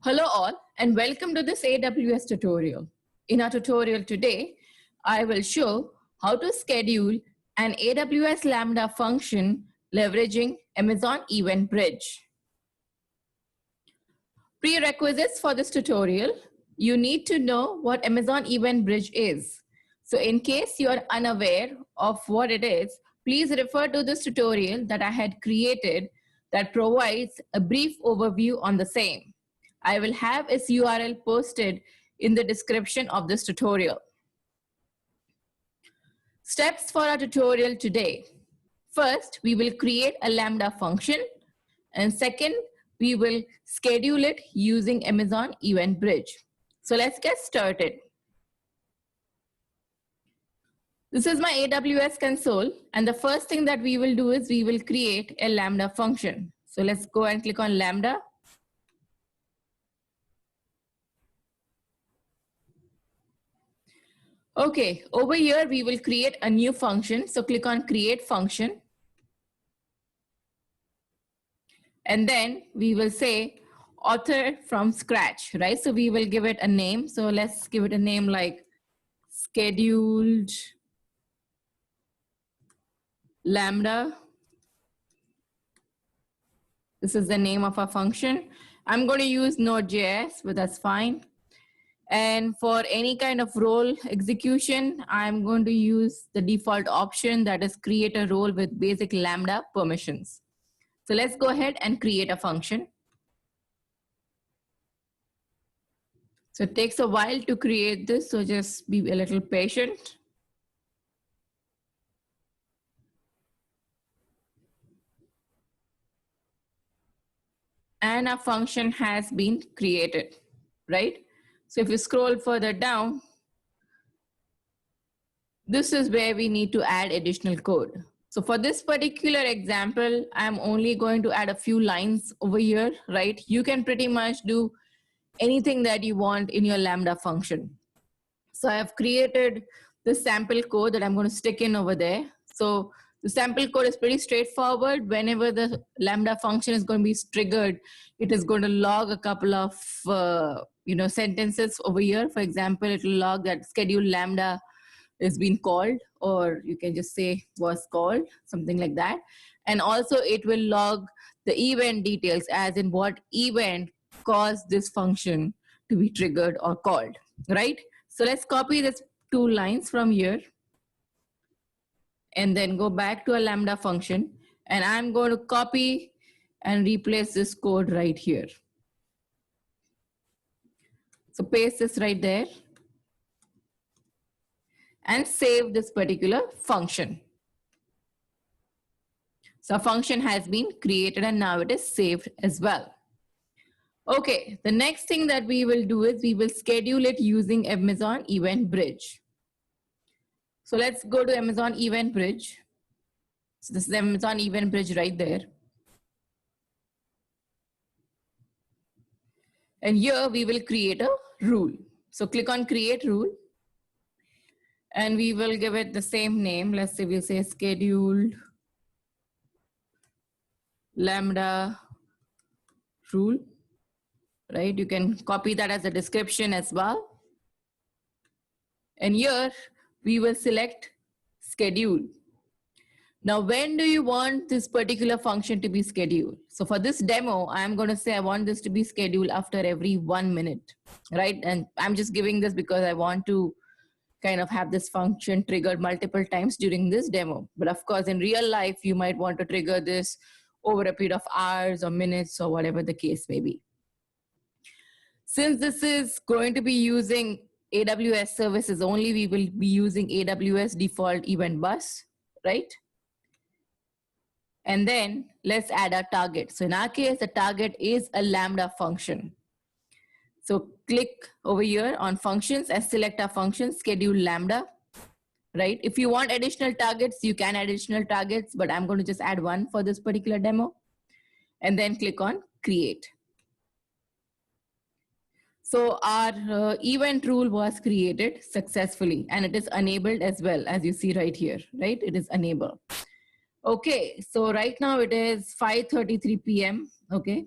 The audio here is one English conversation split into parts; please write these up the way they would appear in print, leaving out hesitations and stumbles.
Hello all and welcome to this AWS tutorial. In our tutorial today, I will show how to schedule an AWS Lambda function leveraging Amazon Event Bridge. Prerequisites for this tutorial: you need to know what Amazon Event Bridge is. So in case you are unaware of what it is, please refer to this tutorial that I had created that provides a brief overview on the same. I will have its URL posted in the description of this tutorial. Steps for our tutorial today. First, we will create a Lambda function. And second, we will schedule it using Amazon Event Bridge. So let's get started. This is my AWS console. And the first thing that we will do is we will create a Lambda function. So let's go and click on Lambda. Okay, over here we will create a new function. So click on create function. And then we will say author from scratch, right? So we will give it a name. So let's give it a name like scheduled Lambda. This is the name of our function. I'm going to use Node.js, but that's fine. And for any kind of role execution, I'm going to use the default option that is create a role with basic Lambda permissions. So let's go ahead and create a function. So it takes a while to create this, so just be a little patient. And our function has been created, right? So if you scroll further down, this is where we need to add additional code. So for this particular example, I'm only going to add a few lines over here, right? You can pretty much do anything that you want in your Lambda function. So I've created this sample code that I'm going to stick in over there. So the sample code is pretty straightforward. Whenever the Lambda function is going to be triggered, it is going to log a couple of sentences over here. For example, it will log that schedule Lambda is being called, or you can just say was called, something like that. And also it will log the event details, as in what event caused this function to be triggered or called, right? So let's copy this 2 lines from here and then go back to a Lambda function. And I'm going to copy and replace this code right here. So paste this right there and save this particular function. So a function has been created and now it is saved as well. Okay, the next thing that we will do is we will schedule it using Amazon Event Bridge. So let's go to Amazon Event Bridge. So this is Amazon Event Bridge right there. And here we will create a rule. So click on create rule. And we will give it the same name. Let's say we'll say scheduled Lambda rule, right? You can copy that as a description as well. And here we will select schedule. Now, when do you want this particular function to be scheduled? So for this demo, I'm going to say I want this to be scheduled after every 1 minute, right? And I'm just giving this because I want to kind of have this function triggered multiple times during this demo. But of course, in real life, you might want to trigger this over a period of hours or minutes or whatever the case may be. Since this is going to be using AWS services only, we will be using AWS default event bus, right? And then let's add our target. So in our case, the target is a Lambda function. So click over here on functions and select our function, schedule Lambda, right? If you want additional targets, you can add additional targets, but I'm going to just add one for this particular demo. And then click on create. So our event rule was created successfully and it is enabled as well, as you see right here, right? It is enabled. Okay, so right now it is 5:33 p.m. Okay,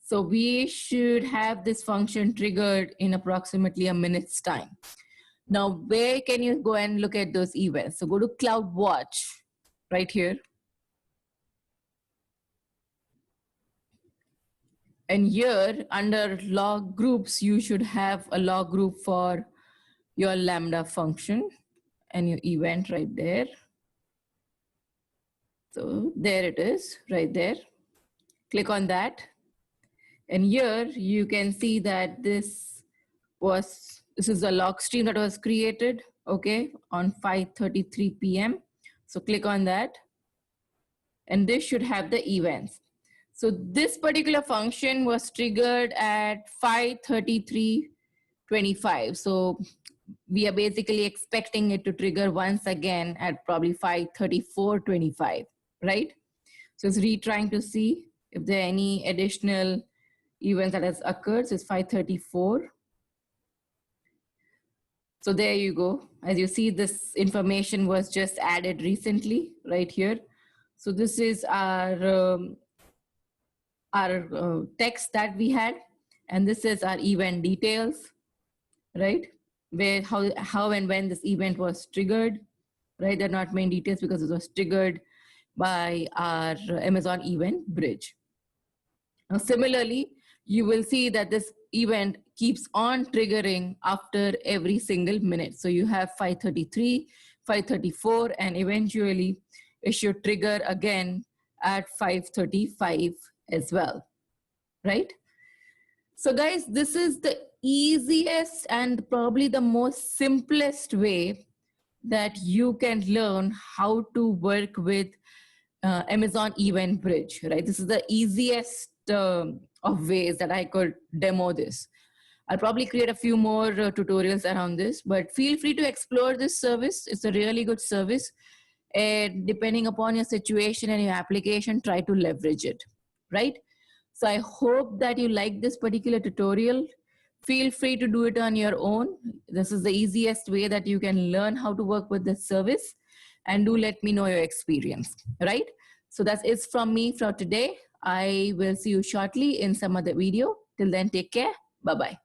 So we should have this function triggered in approximately a minute's time. Now, where can you go and look at those events? So go to CloudWatch right here. And here under log groups, you should have a log group for your Lambda function and your event right there. So there it is right there. Click on that. And here you can see that this is a log stream that was created, okay, on 5:33 p.m. So click on that. And this should have the events. So this particular function was triggered at 5:33:25. So we are basically expecting it to trigger once again at probably 5:34:25, right? So it's retrying to see if there are any additional events that has occurred. So it's 5:34. So there you go. As you see, this information was just added recently right here. So this is our text that we had, and this is our event details, right? Where how and when this event was triggered, right? They're not main details because it was triggered by our Amazon Event Bridge. Now, similarly, you will see that this event keeps on triggering after every single minute. So you have 5:33, 5:34, and eventually it should trigger again at 5:35 as well, right? So guys, this is the easiest and probably the most simplest way that you can learn how to work with Amazon Event Bridge, right? This is the easiest of ways that I could demo this. I'll probably create a few more tutorials around this, but feel free to explore this service. It's a really good service. And depending upon your situation and your application, try to leverage it, right? So I hope that you like this particular tutorial. Feel free to do it on your own. This is the easiest way that you can learn how to work with this service. And do let me know your experience, right? So that's it from me for today. I will see you shortly in some other video. Till then, take care. Bye-bye.